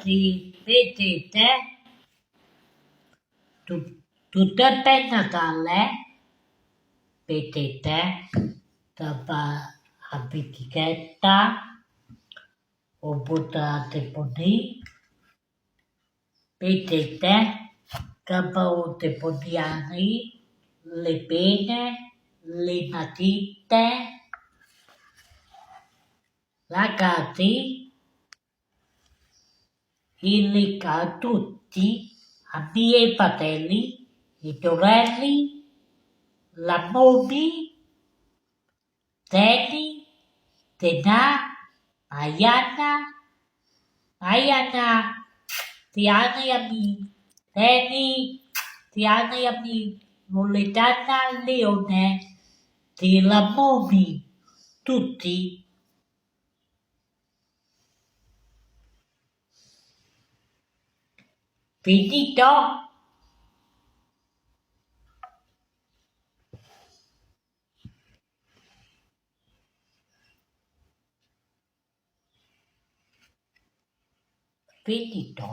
vedete tutte penna dalle, vedete, dalla bicicletta, o buttate così, vedete, capote podiani, le pene, le matite, ragazzi, indica tutti, a miei fratelli, i torelli, la Momi, Teni, Tena, Ayana, Tiana e a mim, Teni, Tiana e a mim, Loredana, Leone, la Momi, tutti. Finito? Finito,